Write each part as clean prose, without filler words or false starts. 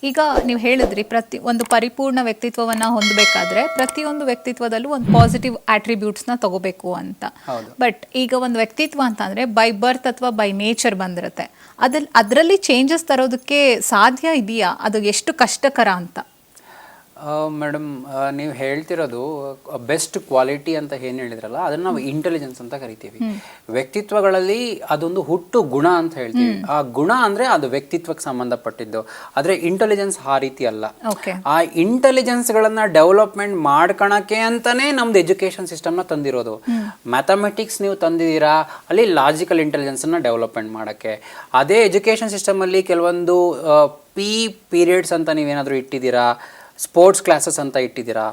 ಈಗ ನೀವು ಹೇಳಿದ್ರಿ ಒಂದು ಪರಿಪೂರ್ಣ ವ್ಯಕ್ತಿತ್ವವನ್ನ ಹೊಂದಬೇಕಾದ್ರೆ ಪ್ರತಿಯೊಂದು ವ್ಯಕ್ತಿತ್ವದಲ್ಲೂ ಒಂದು ಪಾಸಿಟಿವ್ ಆಟ್ರಿಬ್ಯೂಟ್ಸ್ನ ತಗೋಬೇಕು ಅಂತ. ಬಟ್ ಈಗ ಒಂದು ವ್ಯಕ್ತಿತ್ವ ಅಂತ ಅಂದ್ರೆ ಬೈ ಬರ್ತ್ ಅಥವಾ ಬೈ ನೇಚರ್ ಬಂದಿರುತ್ತೆ. ಅದರಲ್ಲಿ ಚೇಂಜಸ್ ತರೋದಕ್ಕೆ ಸಾಧ್ಯ ಇದೆಯಾ? ಅದು ಎಷ್ಟು ಕಷ್ಟಕರ ಅಂತ? ಮೇಡಮ್, ನೀವು ಹೇಳ್ತಿರೋದು ಬೆಸ್ಟ್ ಕ್ವಾಲಿಟಿ ಅಂತ ಏನು ಹೇಳಿದ್ರಲ್ಲ, ಅದನ್ನು ನಾವು ಇಂಟೆಲಿಜೆನ್ಸ್ ಅಂತ ಕರಿತೀವಿ. ವ್ಯಕ್ತಿತ್ವಗಳಲ್ಲಿ ಅದೊಂದು ಹುಟ್ಟು ಗುಣ ಅಂತ ಹೇಳ್ತೀವಿ. ಆ ಗುಣ ಅಂದರೆ ಅದು ವ್ಯಕ್ತಿತ್ವಕ್ಕೆ ಸಂಬಂಧಪಟ್ಟಿದ್ದು. ಆದರೆ ಇಂಟೆಲಿಜೆನ್ಸ್ ಆ ರೀತಿ ಅಲ್ಲ. ಆ ಇಂಟೆಲಿಜೆನ್ಸ್ಗಳನ್ನು ಡೆವಲಪ್ಮೆಂಟ್ ಮಾಡ್ಕೊಳಕ್ಕೆ ಅಂತಲೇ ನಮ್ದು ಎಜುಕೇಷನ್ ಸಿಸ್ಟಮ್ನ ತಂದಿರೋದು. ಮ್ಯಾಥಮೆಟಿಕ್ಸ್ ನೀವು ತಂದಿದ್ದೀರಾ, ಅಲ್ಲಿ ಲಾಜಿಕಲ್ ಇಂಟೆಲಿಜೆನ್ಸನ್ನು ಡೆವಲಪ್ಮೆಂಟ್ ಮಾಡೋಕ್ಕೆ. ಅದೇ ಎಜುಕೇಷನ್ ಸಿಸ್ಟಮಲ್ಲಿ ಕೆಲವೊಂದು ಪೀರಿಯಡ್ಸ್ ಅಂತ ನೀವೇನಾದರೂ ಇಟ್ಟಿದ್ದೀರಾ, ಸ್ಪೋರ್ಟ್ಸ್ ಕ್ಲಾಸಸ್ ಅಂತ ಇಟ್ಟಿದ್ದೀರಾ,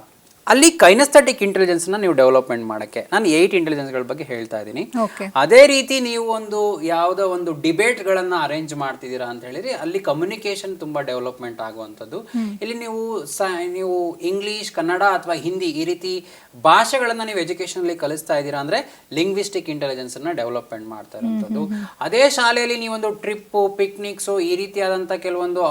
ಅಲ್ಲಿ ಕೈನಸ್ಥೆಟಿಕ್ ಇಂಟೆಲಿಜೆನ್ಸ್ನ ನೀವು ಡೆವಲಪ್ಮೆಂಟ್ ಮಾಡೋಕ್ಕೆ ನಾನು 8 ಇಂಟೆಲಿಜೆನ್ಸ್ಗಳ ಬಗ್ಗೆ ಹೇಳ್ತಾ ಇದ್ದೀನಿ. ಅದೇ ರೀತಿ ನೀವು ಯಾವುದೋ ಒಂದು ಡಿಬೇಟ್ಗಳನ್ನು ಅರೇಂಜ್ ಮಾಡ್ತಿದ್ದೀರಾ ಅಂತ ಹೇಳಿದ್ರೆ ಅಲ್ಲಿ ಕಮ್ಯುನಿಕೇಷನ್ ತುಂಬ ಡೆವಲಪ್ಮೆಂಟ್ ಆಗುವಂಥದ್ದು. ಇಲ್ಲಿ ನೀವು ಇಂಗ್ಲೀಷ್, ಕನ್ನಡ ಅಥವಾ ಹಿಂದಿ ಈ ರೀತಿ ಭಾಷೆಗಳನ್ನು ನೀವು ಎಜುಕೇಷನಲ್ಲಿ ಕಲಿಸ್ತಾ ಇದ್ದೀರಾ ಅಂದರೆ ಲಿಂಗ್ವಿಸ್ಟಿಕ್ ಇಂಟೆಲಿಜೆನ್ಸನ್ನು ಡೆವಲಪ್ಮೆಂಟ್ ಮಾಡ್ತಾ ಇರುವಂಥದ್ದು. ಅದೇ ಶಾಲೆಯಲ್ಲಿ ನೀವೊಂದು ಟ್ರಿಪ್ಪು, ಪಿಕ್ನಿಕ್ಸು ಈ ರೀತಿಯಾದಂಥ ಕೆಲವೊಂದು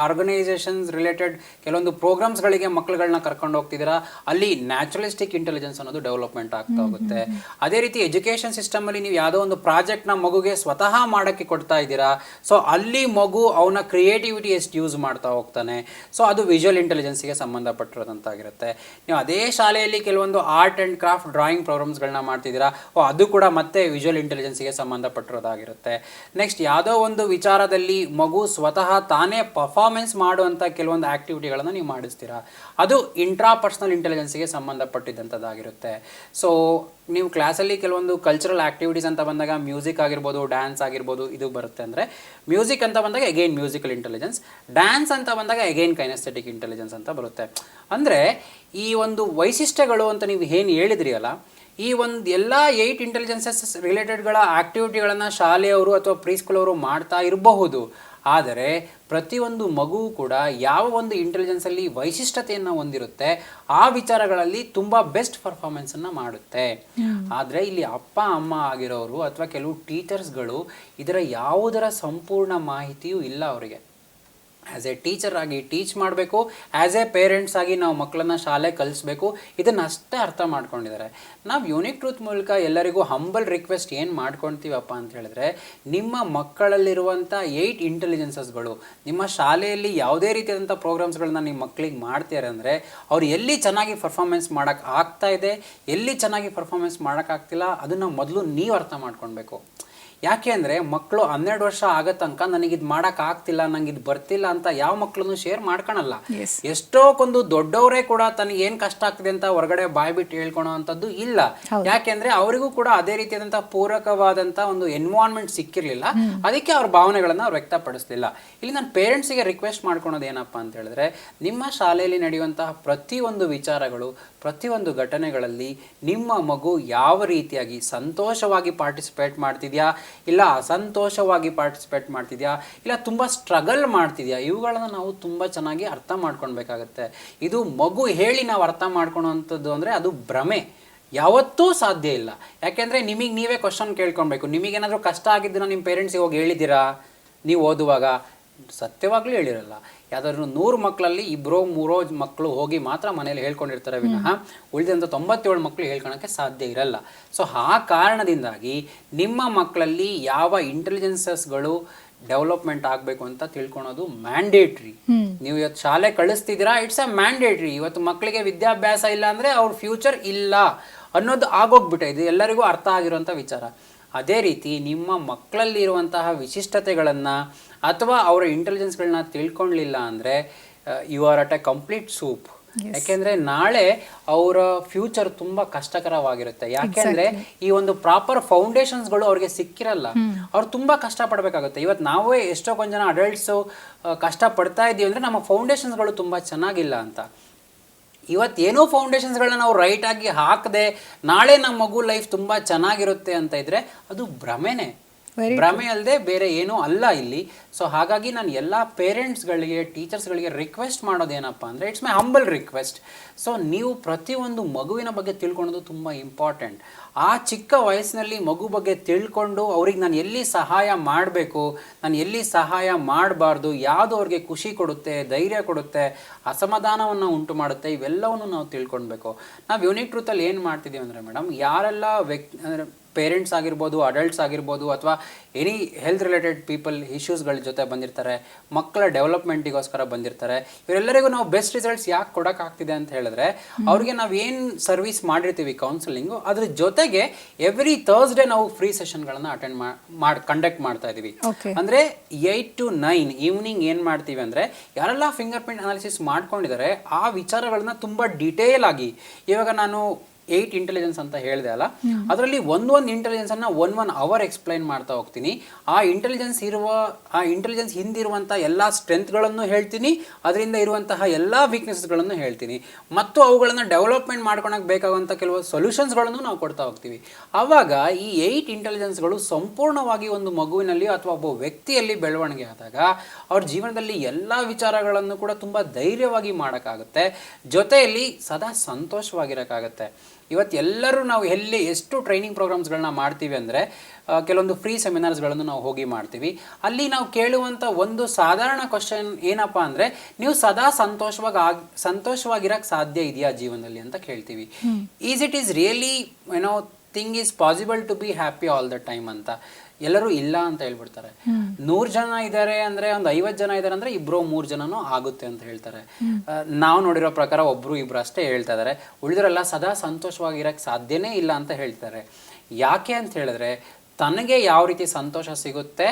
ಆರ್ಗನೈಸೇಷನ್ಸ್ ರಿಲೇಟೆಡ್ ಕೆಲವೊಂದು ಪ್ರೋಗ್ರಾಮ್ಸ್ಗಳಿಗೆ ಮಕ್ಕಳುಗಳನ್ನ ಕರ್ಕೊಂಡು ಹೋಗ್ತಿದ್ದೀರಾ, ಅಲ್ಲಿ ನ್ಯಾಚುರಲಿಸ್ಟಿಕ್ ಇಂಟೆಲಿಜೆನ್ಸ್ ಅನ್ನೋದು ಡೆವಲಪ್ಮೆಂಟ್ ಆಗ್ತಾ ಹೋಗುತ್ತೆ. ಅದೇ ರೀತಿ ಎಜುಕೇಷನ್ ಸಿಸ್ಟಮ್ ಅಲ್ಲಿ ನೀವು ಯಾವುದೋ ಒಂದು ಪ್ರಾಜೆಕ್ಟ್ನ ಮಗುಗೆ ಸ್ವತಃ ಮಾಡೋಕ್ಕೆ ಕೊಡ್ತಾ ಇದ್ದೀರಾ, ಸೊ ಅಲ್ಲಿ ಮಗು ಅವನ ಕ್ರಿಯೇಟಿವಿಟಿ ಎಷ್ಟು ಯೂಸ್ ಮಾಡ್ತಾ ಹೋಗ್ತಾನೆ, ಸೊ ಅದು ವಿಜುವಲ್ ಇಂಟೆಲಿಜೆನ್ಸ್ಗೆ ಸಂಬಂಧಪಟ್ಟಿರೋದಂತಾಗಿರುತ್ತೆ. ನೀವು ಅದೇ ಶಾಲೆಯಲ್ಲಿ ಕೆಲವೊಂದು ಆರ್ಟ್ ಆ್ಯಂಡ್ ಕ್ರಾಫ್ಟ್ ಡ್ರಾಯಿಂಗ್ ಪ್ರೋಗ್ರಾಮ್ಸ್ಗಳನ್ನ ಮಾಡ್ತಿದ್ದೀರಾ, ಅದು ಕೂಡ ಮತ್ತೆ ವಿಜುವಲ್ ಇಂಟೆಲಿಜೆನ್ಸ್ಗೆ ಸಂಬಂಧಪಟ್ಟಿರೋದಾಗಿರುತ್ತೆ. ನೆಕ್ಸ್ಟ್ ಯಾವುದೋ ಒಂದು ವಿಚಾರದಲ್ಲಿ ಮಗು ಸ್ವತಃ ತಾನೇ ಪರ್ಫಾರ್ಮೆನ್ಸ್ ಮಾಡುವಂಥ ಕೆಲವೊಂದು ಆ್ಯಕ್ಟಿವಿಟಿಗಳನ್ನು ನೀವು ಮಾಡಿಸ್ತೀರಾ, ಅದು ಇಂಟ್ರಾಪರ್ಸನಲ್ ಇಂಟೆಲಿಜೆನ್ಸ್ಗೆ ಸಂಬಂಧಪಟ್ಟಿದ್ದಂಥದ್ದಾಗಿರುತ್ತೆ. ಸೊ ನೀವು ಕ್ಲಾಸಲ್ಲಿ ಕೆಲವೊಂದು ಕಲ್ಚರಲ್ ಆ್ಯಕ್ಟಿವಿಟೀಸ್ ಅಂತ ಬಂದಾಗ ಮ್ಯೂಸಿಕ್ ಆಗಿರ್ಬೋದು, ಡ್ಯಾನ್ಸ್ ಆಗಿರ್ಬೋದು, ಇದು ಬರುತ್ತೆ. ಅಂದರೆ ಮ್ಯೂಸಿಕ್ ಅಂತ ಬಂದಾಗ ಎಗೈನ್ ಮ್ಯೂಸಿಕಲ್ ಇಂಟೆಲಿಜೆನ್ಸ್, ಡ್ಯಾನ್ಸ್ ಅಂತ ಬಂದಾಗ ಎಗೈನ್ ಕೈನೆಸ್ಥೆಟಿಕ್ ಇಂಟೆಲಿಜೆನ್ಸ್ ಅಂತ ಬರುತ್ತೆ. ಅಂದರೆ ಈ ಒಂದು ವೈಶಿಷ್ಟ್ಯಗಳು ಅಂತ ನೀವು ಏನು ಹೇಳಿದ್ರಿ ಅಲ್ಲ, ಈ ಒಂದು ಎಲ್ಲ 8 ಇಂಟೆಲಿಜೆನ್ಸಸ್ ರಿಲೇಟೆಡ್ಗಳ ಆ್ಯಕ್ಟಿವಿಟಿಗಳನ್ನು ಶಾಲೆಯವರು ಅಥವಾ ಪ್ರೀಸ್ಕೂಲ್ ಅವರು ಮಾಡ್ತಾ ಇರಬಹುದು. ಆದರೆ ಪ್ರತಿಯೊಂದು ಮಗುವು ಕೂಡ ಯಾವ ಒಂದು ಇಂಟೆಲಿಜೆನ್ಸಲ್ಲಿ ವೈಶಿಷ್ಟ್ಯತೆಯನ್ನು ಹೊಂದಿರುತ್ತೆ ಆ ವಿಚಾರಗಳಲ್ಲಿ ತುಂಬ ಬೆಸ್ಟ್ ಪರ್ಫಾರ್ಮೆನ್ಸನ್ನು ಮಾಡುತ್ತೆ. ಆದರೆ ಇಲ್ಲಿ ಅಪ್ಪ ಅಮ್ಮ ಆಗಿರೋರು ಅಥವಾ ಕೆಲವು ಟೀಚರ್ಸ್ಗಳು ಇದರ ಯಾವುದರ ಸಂಪೂರ್ಣ ಮಾಹಿತಿಯೂ ಇಲ್ಲ ಅವರಿಗೆ. ಆ್ಯಸ್ ಎ ಟೀಚರ್ ಆಗಿ ಟೀಚ್ ಮಾಡಬೇಕು, ಆ್ಯಸ್ ಎ ಪೇರೆಂಟ್ಸ್ ಆಗಿ ನಾವು ಮಕ್ಕಳನ್ನ ಶಾಲೆ ಕಲಿಸ್ಬೇಕು, ಇದನ್ನು ಅಷ್ಟೇ ಅರ್ಥ ಮಾಡ್ಕೊಂಡಿದ್ದಾರೆ. ನಾವು ಯೂನಿಕ್ ಟ್ರೂತ್ ಮೂಲಕ ಎಲ್ಲರಿಗೂ ಹಂಬಲ್ ರಿಕ್ವೆಸ್ಟ್ ಏನು ಮಾಡ್ಕೊಳ್ತೀವಪ್ಪ ಅಂತ ಹೇಳಿದ್ರೆ, ನಿಮ್ಮ ಮಕ್ಕಳಲ್ಲಿರುವಂಥ 8 ಇಂಟೆಲಿಜೆನ್ಸಸ್ಗಳು ನಿಮ್ಮ ಶಾಲೆಯಲ್ಲಿ ಯಾವುದೇ ರೀತಿಯಾದಂಥ ಪ್ರೋಗ್ರಾಮ್ಸ್ಗಳನ್ನ ನಿಮ್ಮ ಮಕ್ಕಳಿಗೆ ಮಾಡ್ತಾರೆ ಅಂದರೆ ಅವ್ರು ಎಲ್ಲಿ ಚೆನ್ನಾಗಿ ಪರ್ಫಾರ್ಮೆನ್ಸ್ ಮಾಡೋಕ್ಕೆ ಆಗ್ತಾ ಇದೆ, ಎಲ್ಲಿ ಚೆನ್ನಾಗಿ ಪರ್ಫಾರ್ಮೆನ್ಸ್ ಮಾಡೋಕ್ಕಾಗ್ತಿಲ್ಲ, ಅದನ್ನು ಮೊದಲು ನೀವು ಅರ್ಥ ಮಾಡ್ಕೊಳ್ಬೇಕು. ಯಾಕೆ ಅಂದರೆ ಮಕ್ಕಳು 12 ವರ್ಷ ಆಗೋ ತನಕ ನನಗಿದು ಮಾಡೋಕ್ಕಾಗ್ತಿಲ್ಲ, ನಂಗಿದು ಬರ್ತಿಲ್ಲ ಅಂತ ಯಾವ ಮಕ್ಕಳನ್ನು ಶೇರ್ ಮಾಡ್ಕೊಳಲ್ಲ. ಎಷ್ಟೋಕೊಂದು ದೊಡ್ಡವರೇ ಕೂಡ ತನಗೆ ಏನು ಕಷ್ಟ ಆಗ್ತಿದೆ ಅಂತ ಹೊರಗಡೆ ಬಾಯ್ಬಿಟ್ಟು ಹೇಳ್ಕೊಳೋ ಅಂಥದ್ದು ಇಲ್ಲ. ಯಾಕೆಂದರೆ ಅವರಿಗೂ ಕೂಡ ಅದೇ ರೀತಿಯಾದಂಥ ಪೂರಕವಾದಂಥ ಒಂದು ಎನ್ವೈರನ್ಮೆಂಟ್ ಸಿಕ್ಕಿರಲಿಲ್ಲ, ಅದಕ್ಕೆ ಅವ್ರ ಭಾವನೆಗಳನ್ನು ಅವ್ರು ವ್ಯಕ್ತಪಡಿಸಲಿಲ್ಲ. ಇಲ್ಲಿ ನಾನು ಪೇರೆಂಟ್ಸಿಗೆ ರಿಕ್ವೆಸ್ಟ್ ಮಾಡ್ಕೊಳೋದು ಏನಪ್ಪ ಅಂತ ಹೇಳಿದ್ರೆ, ನಿಮ್ಮ ಶಾಲೆಯಲ್ಲಿ ನಡೆಯುವಂತಹ ಪ್ರತಿಯೊಂದು ವಿಚಾರಗಳು, ಪ್ರತಿಯೊಂದು ಘಟನೆಗಳಲ್ಲಿ ನಿಮ್ಮ ಮಗು ಯಾವ ರೀತಿಯಾಗಿ ಸಂತೋಷವಾಗಿ ಪಾರ್ಟಿಸಿಪೇಟ್ ಮಾಡ್ತಿದ್ಯಾ, ಇಲ್ಲ ಅಸಂತೋಷವಾಗಿ ಪಾರ್ಟಿಸಿಪೇಟ್ ಮಾಡ್ತಿದ್ಯಾ, ಇಲ್ಲ ತುಂಬ ಸ್ಟ್ರಗಲ್ ಮಾಡ್ತಿದ್ಯಾ, ಇವುಗಳನ್ನು ನಾವು ತುಂಬ ಚೆನ್ನಾಗಿ ಅರ್ಥ ಮಾಡ್ಕೊಳ್ಬೇಕಾಗತ್ತೆ. ಇದು ಮಗು ಹೇಳಿ ನಾವು ಅರ್ಥ ಮಾಡ್ಕೊಳೋವಂಥದ್ದು ಅಂದರೆ ಅದು ಭ್ರಮೆ, ಯಾವತ್ತೂ ಸಾಧ್ಯ ಇಲ್ಲ. ಯಾಕೆಂದರೆ ನಿಮಗೆ ನೀವೇ ಕ್ವಶನ್ ಕೇಳ್ಕೊಳ್ಬೇಕು. ನಿಮಗೇನಾದರೂ ಕಷ್ಟ ಆಗಿದ್ದನ್ನು ನಿಮ್ಮ ಪೇರೆಂಟ್ಸಿಗೆ ಹೋಗಿ ಹೇಳಿದ್ದೀರಾ? ನೀವು ಓದುವಾಗ ಸತ್ಯವಾಗ್ಲೂ ಹೇಳಿರಲ್ಲ. ಯಾವುದಾದ್ರೂ 100 ಮಕ್ಕಳಲ್ಲಿ 2-3 ಮಕ್ಕಳು ಹೋಗಿ ಮಾತ್ರ ಮನೇಲಿ ಹೇಳ್ಕೊಂಡಿರ್ತಾರೆ ವಿನಃ ಉಳಿದಂಥ 97 ಮಕ್ಕಳು ಹೇಳ್ಕೊಳಕ್ಕೆ ಸಾಧ್ಯ ಇರಲ್ಲ. ಸೊ ಆ ಕಾರಣದಿಂದಾಗಿ ನಿಮ್ಮ ಮಕ್ಕಳಲ್ಲಿ ಯಾವ ಇಂಟೆಲಿಜೆನ್ಸಸ್ಗಳು ಡೆವಲಪ್ಮೆಂಟ್ ಆಗಬೇಕು ಅಂತ ತಿಳ್ಕೊಳೋದು ಮ್ಯಾಂಡೇಟ್ರಿ. ನೀವು ಇವತ್ತು ಶಾಲೆ ಕಳಿಸ್ತಿದ್ದೀರಾ, ಇಟ್ಸ್ ಅ ಮ್ಯಾಂಡೇಟ್ರಿ. ಇವತ್ತು ಮಕ್ಕಳಿಗೆ ವಿದ್ಯಾಭ್ಯಾಸ ಇಲ್ಲ ಅಂದರೆ ಅವ್ರ ಫ್ಯೂಚರ್ ಇಲ್ಲ ಅನ್ನೋದು ಆಗೋಗ್ಬಿಟ್ಟೆ. ಇದು ಎಲ್ಲರಿಗೂ ಅರ್ಥ ಆಗಿರುವಂಥ ವಿಚಾರ. ಅದೇ ರೀತಿ ನಿಮ್ಮ ಮಕ್ಕಳಲ್ಲಿರುವಂತಹ ವಿಶಿಷ್ಟತೆಗಳನ್ನು ಅಥವಾ ಅವರ ಇಂಟೆಲಿಜೆನ್ಸ್ಗಳನ್ನ ತಿಳ್ಕೊಳ್ಳಿಲ್ಲ ಅಂದರೆ you are at a complete soup. ಯಾಕೆಂದರೆ ನಾಳೆ ಅವರ ಫ್ಯೂಚರ್ ತುಂಬ ಕಷ್ಟಕರವಾಗಿರುತ್ತೆ. ಯಾಕೆಂದರೆ ಈ ಒಂದು ಪ್ರಾಪರ್ ಫೌಂಡೇಶನ್ಸ್ಗಳು ಅವ್ರಿಗೆ ಸಿಕ್ಕಿರಲ್ಲ, ಅವ್ರು ತುಂಬ ಕಷ್ಟಪಡಬೇಕಾಗುತ್ತೆ. ಇವತ್ತು ನಾವೇ ಎಷ್ಟೋ ಕೊಂದು ಜನ ಅಡಲ್ಟ್ಸು ಕಷ್ಟಪಡ್ತಾ ಇದ್ದೀವಿ ಅಂದರೆ ನಮ್ಮ ಫೌಂಡೇಶನ್ಸ್ಗಳು ತುಂಬ ಚೆನ್ನಾಗಿಲ್ಲ ಅಂತ. ಇವತ್ತೇನೋ ಫೌಂಡೇಶನ್ಸ್ಗಳನ್ನ ನಾವು ರೈಟಾಗಿ ಹಾಕದೆ ನಾಳೆ ನಮ್ಮ ಮಗು ಲೈಫ್ ತುಂಬ ಚೆನ್ನಾಗಿರುತ್ತೆ ಅಂತ ಇದ್ದರೆ ಅದು ಭ್ರಮೆನೇ. ಭ್ರಮೆ ಅಲ್ಲದೆ ಬೇರೆ ಏನೂ ಅಲ್ಲ ಇಲ್ಲಿ. ಸೊ ಹಾಗಾಗಿ ನಾನು ಎಲ್ಲ ಪೇರೆಂಟ್ಸ್ಗಳಿಗೆ, ಟೀಚರ್ಸ್ಗಳಿಗೆ ರಿಕ್ವೆಸ್ಟ್ ಮಾಡೋದೇನಪ್ಪ ಅಂದರೆ, it's my humble request. So ನೀವು ಪ್ರತಿಯೊಂದು ಮಗುವಿನ ಬಗ್ಗೆ ತಿಳ್ಕೊಳ್ಳೋದು ತುಂಬ ಇಂಪಾರ್ಟೆಂಟ್. ಆ ಚಿಕ್ಕ ವಯಸ್ಸಿನಲ್ಲಿ ಮಗು ಬಗ್ಗೆ ತಿಳ್ಕೊಂಡು ಅವ್ರಿಗೆ ನಾನು ಎಲ್ಲಿ ಸಹಾಯ ಮಾಡಬೇಕು, ನಾನು ಎಲ್ಲಿ ಸಹಾಯ ಮಾಡಬಾರ್ದು, ಯಾವುದು ಅವ್ರಿಗೆ ಖುಷಿ ಕೊಡುತ್ತೆ, ಧೈರ್ಯ ಕೊಡುತ್ತೆ, ಅಸಮಾಧಾನವನ್ನು ಉಂಟು ಮಾಡುತ್ತೆ, ಇವೆಲ್ಲವನ್ನು ನಾವು ತಿಳ್ಕೊಳ್ಬೇಕು. ನಾವು ಯೂನಿಕ್ ಟ್ರೂತಲ್ಲಿ ಏನು ಮಾಡ್ತಿದ್ದೀವಿ ಅಂದರೆ ಮೇಡಮ್, ಯಾರೆಲ್ಲ ಅಂದರೆ ಪೇರೆಂಟ್ಸ್ ಆಗಿರ್ಬೋದು, ಅಡಲ್ಟ್ಸ್ ಆಗಿರ್ಬೋದು, ಅಥವಾ ಎನಿ ಹೆಲ್ತ್ ರಿಲೇಟೆಡ್ ಪೀಪಲ್ ಇಶ್ಯೂಸ್ಗಳ ಜೊತೆ ಬಂದಿರ್ತಾರೆ, ಮಕ್ಕಳ ಡೆವಲಪ್ಮೆಂಟಿಗೋಸ್ಕರ ಬಂದಿರ್ತಾರೆ, ಇವರೆಲ್ಲರಿಗೂ ನಾವು ಬೆಸ್ಟ್ ರಿಸಲ್ಟ್ಸ್ ಯಾಕೆ ಕೊಡೋಕ್ಕಾಗ್ತಿದೆ ಅಂತ ಹೇಳಿದ್ರೆ, ಅವ್ರಿಗೆ ನಾವು ಏನು ಸರ್ವಿಸ್ ಮಾಡಿರ್ತೀವಿ ಕೌನ್ಸಿಲಿಂಗು, ಅದ್ರ ಜೊತೆಗೆ ಎವ್ರಿ ಥರ್ಸ್ಡೇ ನಾವು ಫ್ರೀ ಸೆಷನ್ಗಳನ್ನು ಅಟೆಂಡ್ ಕಂಡಕ್ಟ್ ಮಾಡ್ತಾ ಇದ್ದೀವಿ. ಅಂದರೆ 8 to 9 ಈವ್ನಿಂಗ್ ಏನು ಮಾಡ್ತೀವಿ ಅಂದರೆ, ಯಾರೆಲ್ಲ ಫಿಂಗರ್ ಪ್ರಿಂಟ್ ಅನಾಲಿಸಿಸ್ ಮಾಡ್ಕೊಂಡಿದ್ದಾರೆ ಆ ವಿಚಾರಗಳನ್ನ ತುಂಬ ಡೀಟೇಲ್ ಆಗಿ, ಇವಾಗ ನಾನು 8 ಇಂಟೆಲಿಜೆನ್ಸ್ ಅಂತ ಹೇಳಿದೆ ಅಲ್ಲ, ಅದರಲ್ಲಿ ಒಂದೊಂದು ಇಂಟೆಲಿಜೆನ್ಸ್ ಅನ್ನ 1 ಅವರ್ ಎಕ್ಸ್ಪ್ಲೈನ್ ಮಾಡ್ತಾ ಹೋಗ್ತೀನಿ. ಆ ಇಂಟೆಲಿಜೆನ್ಸ್ ಹಿಂದಿರುವಂತಹ ಎಲ್ಲ ಸ್ಟ್ರೆಂತ್ಗಳನ್ನು ಹೇಳ್ತೀನಿ, ಅದರಿಂದ ಇರುವಂತಹ ಎಲ್ಲ ವೀಕ್ನೆಸ್ಗಳನ್ನು ಹೇಳ್ತೀನಿ, ಮತ್ತು ಅವುಗಳನ್ನು ಡೆವಲಪ್ಮೆಂಟ್ ಮಾಡ್ಕೊಳಕ್ಕೆ ಬೇಕಾಗುವಂಥ ಕೆಲವು ಸೊಲ್ಯೂಷನ್ಸ್ಗಳನ್ನು ನಾವು ಕೊಡ್ತಾ ಹೋಗ್ತೀವಿ. ಆವಾಗ ಈ 8 ಇಂಟೆಲಿಜೆನ್ಸ್ಗಳು ಸಂಪೂರ್ಣವಾಗಿ ಒಂದು ಮಗುವಿನಲ್ಲಿ ಅಥವಾ ಒಬ್ಬ ವ್ಯಕ್ತಿಯಲ್ಲಿ ಬೆಳವಣಿಗೆ ಆದಾಗ ಅವ್ರ ಜೀವನದಲ್ಲಿ ಎಲ್ಲ ವಿಚಾರಗಳನ್ನು ಕೂಡ ತುಂಬ ಧೈರ್ಯವಾಗಿ ಮಾಡೋಕ್ಕಾಗುತ್ತೆ, ಜೊತೆಯಲ್ಲಿ ಸದಾ ಸಂತೋಷವಾಗಿರೋಕ್ಕಾಗತ್ತೆ. ಇವತ್ತು ಎಲ್ಲರೂ ನಾವು ಎಷ್ಟು ಟ್ರೈನಿಂಗ್ ಪ್ರೋಗ್ರಾಮ್ಸ್ಗಳನ್ನ ಮಾಡ್ತೀವಿ ಅಂದರೆ, ಕೆಲವೊಂದು ಫ್ರೀ ಸೆಮಿನಾರ್ಸ್ಗಳನ್ನು ನಾವು ಹೋಗಿ ಮಾಡ್ತೀವಿ. ಅಲ್ಲಿ ನಾವು ಕೇಳುವಂಥ ಒಂದು ಸಾಧಾರಣ ಕ್ವಶನ್ ಏನಪ್ಪ ಅಂದರೆ, ನೀವು ಸದಾ ಸಂತೋಷವಾಗಿರೋಕ್ಕೆ ಸಾಧ್ಯ ಇದೆಯಾ ಜೀವನದಲ್ಲಿ ಅಂತ ಕೇಳ್ತೀವಿ. Is really thing is possible to be happy all the time ಅಂತ. ಎಲ್ಲರೂ ಇಲ್ಲ ಅಂತ ಹೇಳ್ಬಿಡ್ತಾರೆ. 100 ಜನ ಇದ್ದಾರೆ ಅಂದರೆ, ಒಂದು 50 ಜನ ಇದ್ದಾರೆ ಅಂದರೆ 2-3 ಜನನೂ ಆಗುತ್ತೆ ಅಂತ ಹೇಳ್ತಾರೆ. ನಾವು ನೋಡಿರೋ ಪ್ರಕಾರ 1-2 ಅಷ್ಟೇ ಹೇಳ್ತಾ ಇದ್ದಾರೆ, ಉಳಿದರೆಲ್ಲ ಸದಾ ಸಂತೋಷವಾಗಿರೋಕ್ಕೆ ಸಾಧ್ಯನೇ ಇಲ್ಲ ಅಂತ ಹೇಳ್ತಾರೆ. ಯಾಕೆ ಅಂತ ಹೇಳಿದ್ರೆ, ತನಗೆ ಯಾವ ರೀತಿ ಸಂತೋಷ ಸಿಗುತ್ತೆ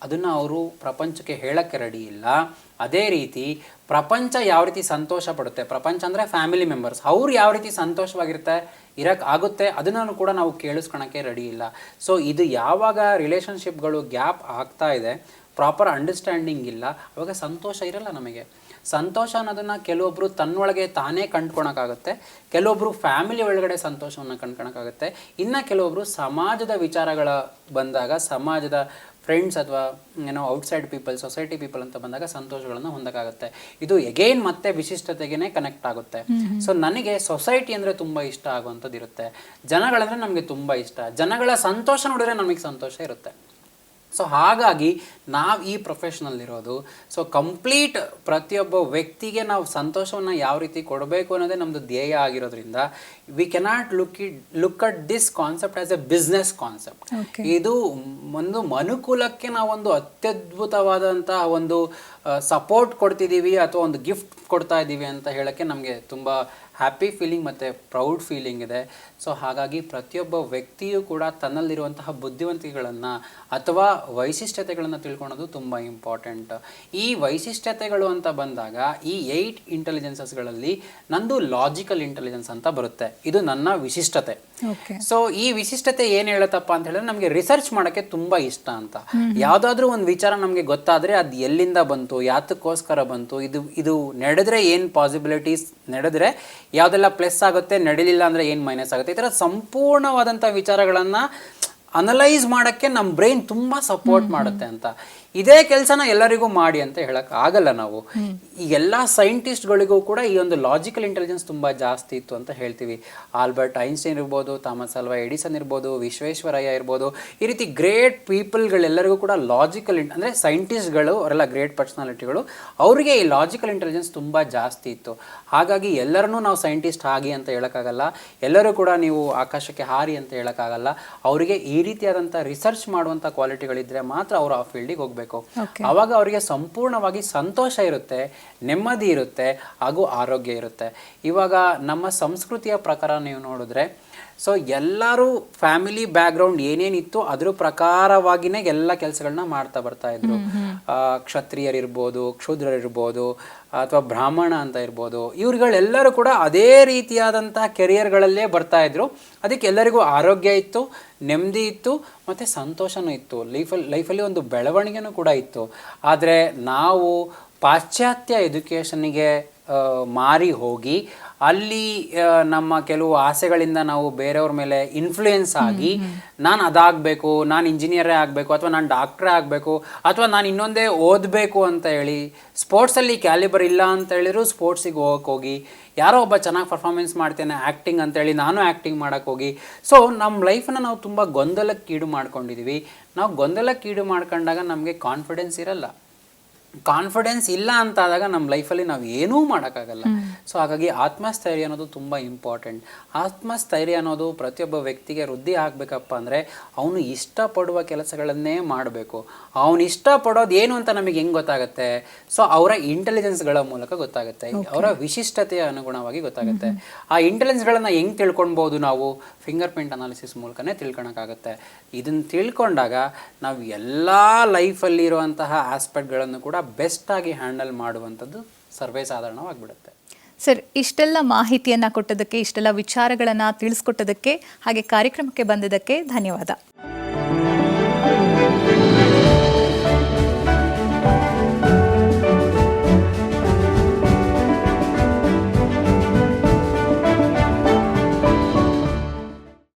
ಅದನ್ನು ಅವರು ಪ್ರಪಂಚಕ್ಕೆ ಹೇಳಕ್ಕೆ ರೆಡಿ ಇಲ್ಲ. ಅದೇ ರೀತಿ ಪ್ರಪಂಚ ಯಾವ ರೀತಿ ಸಂತೋಷ ಪಡುತ್ತೆ, ಪ್ರಪಂಚ ಅಂದರೆ ಫ್ಯಾಮಿಲಿ ಮೆಂಬರ್ಸ್, ಅವ್ರು ಯಾವ ರೀತಿ ಇರೋಕ್ಕೆ ಆಗುತ್ತೆ ಅದನ್ನು ಕೂಡ ನಾವು ಕೇಳಿಸ್ಕೊಳಕ್ಕೆ ರೆಡಿ ಇಲ್ಲ. ಸೊ ಇದು ಯಾವಾಗ ರಿಲೇಷನ್ಶಿಪ್ಗಳು ಗ್ಯಾಪ್ ಆಗ್ತಾ ಇದೆ, ಪ್ರಾಪರ್ ಅಂಡರ್ಸ್ಟ್ಯಾಂಡಿಂಗ್ ಇಲ್ಲ, ಅವಾಗ ಸಂತೋಷ ಇರಲ್ಲ ನಮಗೆ. ಸಂತೋಷ ಅನ್ನೋದನ್ನು ಕೆಲವೊಬ್ಬರು ತನ್ನೊಳಗೆ ತಾನೇ ಕಂಡ್ಕೊಳಕ್ಕಾಗುತ್ತೆ, ಕೆಲವೊಬ್ಬರು ಫ್ಯಾಮಿಲಿ ಒಳಗಡೆ ಸಂತೋಷವನ್ನು ಕಂಡ್ಕೊಳಕ್ಕಾಗುತ್ತೆ, ಇನ್ನು ಕೆಲವೊಬ್ಬರು ಸಮಾಜದ ವಿಚಾರಗಳ ಬಂದಾಗ, ಸಮಾಜದ ಫ್ರೆಂಡ್ಸ್ ಅಥವಾ ಔಟ್ಸೈಡ್ ಪೀಪಲ್, ಸೊಸೈಟಿ ಪೀಪಲ್ ಅಂತ ಬಂದಾಗ ಸಂತೋಷಗಳನ್ನು ಹೊಂದಕ್ಕಾಗುತ್ತೆ. ಇದು ಎಗೈನ್ ಮತ್ತೆ ವಿಶಿಷ್ಟತೆಗೆ ಕನೆಕ್ಟ್ ಆಗುತ್ತೆ. ಸೊ ನನಗೆ ಸೊಸೈಟಿ ಅಂದರೆ ತುಂಬ ಇಷ್ಟ ಆಗುವಂಥದ್ದು ಇರುತ್ತೆ, ಜನಗಳಂದರೆ ನಮಗೆ ತುಂಬ ಇಷ್ಟ, ಜನಗಳ ಸಂತೋಷ ನೋಡಿದ್ರೆ ನಮಗೆ ಸಂತೋಷ ಇರುತ್ತೆ. ಸೊ ಹಾಗಾಗಿ ನಾವು ಈ ಪ್ರೊಫೆಷನಲ್ಲಿರೋದು, ಸೊ ಕಂಪ್ಲೀಟ್ ಪ್ರತಿಯೊಬ್ಬ ವ್ಯಕ್ತಿಗೆ ನಾವು ಸಂತೋಷವನ್ನು ಯಾವ ರೀತಿ ಕೊಡಬೇಕು ಅನ್ನೋದೇ ನಮ್ಮದು ಧ್ಯೇಯ ಆಗಿರೋದ್ರಿಂದ, we cannot look at this concept as A business concept. ಇದು ಒಂದು ಮನುಕುಲಕ್ಕೆ ನಾವೊಂದು ಅತ್ಯದ್ಭುತವಾದಂತಹ ಒಂದು ಸಪೋರ್ಟ್ ಕೊಡ್ತಿದ್ದೀವಿ ಅಥವಾ ಒಂದು ಗಿಫ್ಟ್ ಕೊಡ್ತಾ ಇದ್ದೀವಿ ಅಂತ ಹೇಳೋಕ್ಕೆ ನಮಗೆ ತುಂಬ ಹ್ಯಾಪಿ ಫೀಲಿಂಗ್ ಮತ್ತು ಪ್ರೌಡ್ ಫೀಲಿಂಗ್ ಇದೆ. ಸೊ ಹಾಗಾಗಿ ಪ್ರತಿಯೊಬ್ಬ ವ್ಯಕ್ತಿಯೂ ಕೂಡ ತನ್ನಲ್ಲಿರುವಂತಹ ಬುದ್ಧಿವಂತಿಕೆಗಳನ್ನು ಅಥವಾ ವೈಶಿಷ್ಟ್ಯತೆಗಳನ್ನು ತಿಳ್ಕೊಳೋದು ತುಂಬ ಇಂಪಾರ್ಟೆಂಟ್. ಈ ವೈಶಿಷ್ಟ್ಯತೆಗಳು ಅಂತ ಬಂದಾಗ ಈ 8 ಇಂಟೆಲಿಜೆನ್ಸಸ್ಗಳಲ್ಲಿ ನಂದು ಲಾಜಿಕಲ್ ಇಂಟೆಲಿಜೆನ್ಸ್ ಅಂತ ಬರುತ್ತೆ. ಇದು ನನ್ನ ವಿಶಿಷ್ಟತೆ. ಸೊ ಈ ವಿಶಿಷ್ಟತೆ ಏನು ಹೇಳುತ್ತಪ್ಪ ಅಂತ ಹೇಳಿದ್ರೆ, ನಮಗೆ ರಿಸರ್ಚ್ ಮಾಡೋಕ್ಕೆ ತುಂಬ ಇಷ್ಟ ಅಂತ. ಯಾವುದಾದ್ರೂ ಒಂದು ವಿಚಾರ ನಮಗೆ ಗೊತ್ತಾದರೆ ಅದು ಎಲ್ಲಿಂದ ಬಂತು, ಯಾತಕ್ಕೋಸ್ಕರ ಬಂತು, ಇದು ನಡೆದ್ರೆ ಏನು ಪಾಸಿಬಿಲಿಟೀಸ್, ನಡೆದ್ರೆ ಯಾವುದೆಲ್ಲ ಪ್ಲಸ್ ಆಗುತ್ತೆ, ನಡೀಲಿಲ್ಲ ಅಂದರೆ ಏನು ಮೈನಸ್ ಆಗುತ್ತೆ, ಈ ಥರ ಸಂಪೂರ್ಣವಾದಂಥ ವಿಚಾರಗಳನ್ನು ಅನಲೈಸ್ ಮಾಡೋಕ್ಕೆ ನಮ್ಮ ಬ್ರೈನ್ ತುಂಬ ಸಪೋರ್ಟ್ ಮಾಡುತ್ತೆ ಅಂತ. ಇದೇ ಕೆಲಸನ ಎಲ್ಲರಿಗೂ ಮಾಡಿ ಅಂತ ಹೇಳಕ್ ಆಗಲ್ಲ ನಾವು. ಈ ಎಲ್ಲ ಸೈಂಟಿಸ್ಟ್ಗಳಿಗೂ ಕೂಡ ಈ ಒಂದು ಲಾಜಿಕಲ್ ಇಂಟೆಲಿಜೆನ್ಸ್ ತುಂಬ ಜಾಸ್ತಿ ಇತ್ತು ಅಂತ ಹೇಳ್ತೀವಿ. ಆಲ್ಬರ್ಟ್ ಐನ್ಸ್ಟೈನ್ ಇರ್ಬೋದು, ಥಾಮಸ್ ಅಲ್ವಾ ಎಡಿಸನ್ ಇರ್ಬೋದು, ವಿಶ್ವೇಶ್ವರಯ್ಯ ಇರ್ಬೋದು, ಈ ರೀತಿ ಗ್ರೇಟ್ ಪೀಪಲ್ಗಳೆಲ್ಲರಿಗೂ ಕೂಡ ಲಾಜಿಕಲ್ ಅಂದರೆ ಸೈಂಟಿಸ್ಟ್ಗಳು, ಅವರೆಲ್ಲ ಗ್ರೇಟ್ ಪರ್ಸನಾಲಿಟಿಗಳು, ಅವರಿಗೆ ಈ ಲಾಜಿಕಲ್ ಇಂಟೆಲಿಜೆನ್ಸ್ ತುಂಬ ಜಾಸ್ತಿ ಇತ್ತು. ಹಾಗಾಗಿ ಎಲ್ಲರನ್ನೂ ನಾವು ಸೈಂಟಿಸ್ಟ್ ಆಗಿ ಅಂತ ಹೇಳೋಕ್ಕಾಗಲ್ಲ, ಎಲ್ಲರೂ ಕೂಡ ನೀವು ಆಕಾಶಕ್ಕೆ ಹಾರಿ ಅಂತ ಹೇಳೋಕ್ಕಾಗಲ್ಲ. ಅವರಿಗೆ ಈ ರೀತಿಯಾದಂಥ ರಿಸರ್ಚ್ ಮಾಡುವಂಥ ಕ್ವಾಲಿಟಿಗಳಿದ್ರೆ ಮಾತ್ರ ಅವರು ಆ ಫೀಲ್ಡಿಗೆ ಹೋಗಬೇಕು. ಆವಾಗ ಅವರಿಗೆ ಸಂಪೂರ್ಣವಾಗಿ ಸಂತೋಷ ಇರುತ್ತೆ, ನೆಮ್ಮದಿ ಇರುತ್ತೆ, ಹಾಗೂ ಆರೋಗ್ಯ ಇರುತ್ತೆ. ಇವಾಗ ನಮ್ಮ ಸಂಸ್ಕೃತಿಯ ಪ್ರಕಾರ ನೀವು ನೋಡಿದ್ರೆ, ಸೊ ಎಲ್ಲರೂ ಫ್ಯಾಮಿಲಿ ಬ್ಯಾಕ್ಗ್ರೌಂಡ್ ಏನೇನಿತ್ತು ಅದ್ರ ಪ್ರಕಾರವಾಗಿನೇ ಎಲ್ಲ ಕೆಲಸಗಳನ್ನ ಮಾಡ್ತಾ ಬರ್ತಾ ಇದ್ರು. ಕ್ಷತ್ರಿಯರಿರ್ಬೋದು, ಕ್ಷೂದ್ರರಿರ್ಬೋದು, ಅಥವಾ ಬ್ರಾಹ್ಮಣ ಅಂತ ಇರ್ಬೋದು, ಇವ್ರುಗಳೆಲ್ಲರೂ ಕೂಡ ಅದೇ ರೀತಿಯಾದಂತಹ ಕೆರಿಯರ್ಗಳಲ್ಲೇ ಬರ್ತಾ ಇದ್ರು. ಅದಕ್ಕೆ ಎಲ್ಲರಿಗೂ ಆರೋಗ್ಯ ಇತ್ತು, ನೆಮ್ಮದಿ ಇತ್ತು, ಮತ್ತು ಸಂತೋಷನೂ ಇತ್ತು, ಲೈಫಲ್ಲಿ ಒಂದು ಬೆಳವಣಿಗೆನೂ ಕೂಡ ಇತ್ತು. ಆದರೆ ನಾವು ಪಾಶ್ಚಾತ್ಯ ಎಜುಕೇಷನ್ನಿಗೆ ಮಾರಿ ಹೋಗಿ ಅಲ್ಲಿ ನಮ್ಮ ಕೆಲವು ಆಸೆಗಳಿಂದ ನಾವು ಬೇರೆಯವ್ರ ಮೇಲೆ ಇನ್ಫ್ಲೂಯೆನ್ಸ್ ಆಗಿ ನಾನು ಅದಾಗಬೇಕು, ನಾನು ಇಂಜಿನಿಯರೇ ಆಗಬೇಕು, ಅಥವಾ ನಾನು ಡಾಕ್ಟ್ರೇ ಆಗಬೇಕು, ಅಥವಾ ನಾನು ಇನ್ನೊಂದೇ ಓದಬೇಕು ಅಂತ ಹೇಳಿ ಸ್ಪೋರ್ಟ್ಸಲ್ಲಿ ಕ್ಯಾಲಿಬರ್ ಇಲ್ಲ ಅಂತ ಹೇಳಿದ್ರು ಸ್ಪೋರ್ಟ್ಸಿಗೆ ಹೋಗಿ ಯಾರೋ ಒಬ್ಬ ಚೆನ್ನಾಗಿ ಪರ್ಫಾರ್ಮೆನ್ಸ್ ಮಾಡ್ತೇನೆ ಆ್ಯಕ್ಟಿಂಗ್ ಅಂತೇಳಿ ನಾನು ಆ್ಯಕ್ಟಿಂಗ್ ಮಾಡೋಕ್ಕೆ ಹೋಗಿ ಸೊ ನಮ್ಮ ಲೈಫನ್ನ ನಾವು ತುಂಬ ಗೊಂದಲಕ್ಕೀಡು ಮಾಡ್ಕೊಂಡಿದ್ದೀವಿ. ನಾವು ಗೊಂದಲಕ್ಕೀಡು ಮಾಡ್ಕೊಂಡಾಗ ನಮಗೆ ಕಾನ್ಫಿಡೆನ್ಸ್ ಇರಲ್ಲ. ಕಾನ್ಫಿಡೆನ್ಸ್ ಇಲ್ಲ ಅಂತಾದಾಗ ನಮ್ಮ ಲೈಫಲ್ಲಿ ನಾವು ಏನೂ ಮಾಡೋಕ್ಕಾಗಲ್ಲ. ಸೊ ಹಾಗಾಗಿ ಆತ್ಮಸ್ಥೈರ್ಯ ಅನ್ನೋದು ತುಂಬ ಇಂಪಾರ್ಟೆಂಟ್. ಆತ್ಮಸ್ಥೈರ್ಯ ಅನ್ನೋದು ಪ್ರತಿಯೊಬ್ಬ ವ್ಯಕ್ತಿಗೆ ವೃದ್ಧಿ ಆಗಬೇಕಪ್ಪ ಅಂದರೆ ಅವನು ಇಷ್ಟಪಡುವ ಕೆಲಸಗಳನ್ನೇ ಮಾಡಬೇಕು. ಅವನು ಇಷ್ಟಪಡೋದು ಏನು ಅಂತ ನಮಗೆ ಹೆಂಗೆ ಗೊತ್ತಾಗುತ್ತೆ? ಸೊ ಅವರ ಇಂಟೆಲಿಜೆನ್ಸ್ಗಳ ಮೂಲಕ ಗೊತ್ತಾಗುತ್ತೆ, ಅವರ ವಿಶಿಷ್ಟತೆಯ ಅನುಗುಣವಾಗಿ ಗೊತ್ತಾಗುತ್ತೆ. ಆ ಇಂಟೆಲಿಜೆನ್ಸ್ಗಳನ್ನು ಹೆಂಗೆ ತಿಳ್ಕೊಳ್ಬೋದು? ನಾವು ಫಿಂಗರ್ ಪ್ರಿಂಟ್ ಅನಾಲಿಸಿಸ್ ಮೂಲಕನೇ ತಿಳ್ಕೊಳಕ್ಕಾಗತ್ತೆ. ಇದನ್ನು ತಿಳ್ಕೊಂಡಾಗ ನಾವು ಎಲ್ಲ ಲೈಫಲ್ಲಿರುವಂತಹ ಆಸ್ಪೆಕ್ಟ್ಗಳನ್ನು ಕೂಡ ಬೆಸ್ಟಾಗಿ ಹ್ಯಾಂಡಲ್ ಮಾಡುವಂಥದ್ದು ಸರ್ವೇ ಸಾಧಾರಣವಾಗಿಬಿಡುತ್ತೆ. ಸರ್, ಇಷ್ಟೆಲ್ಲ ಮಾಹಿತಿಯನ್ನು ಕೊಟ್ಟದಕ್ಕೆ, ಇಷ್ಟೆಲ್ಲ ವಿಚಾರಗಳನ್ನು ತಿಳಿಸ್ಕೊಟ್ಟದಕ್ಕೆ, ಹಾಗೆ ಕಾರ್ಯಕ್ರಮಕ್ಕೆ ಬಂದಿದ್ದಕ್ಕೆ ಧನ್ಯವಾದ.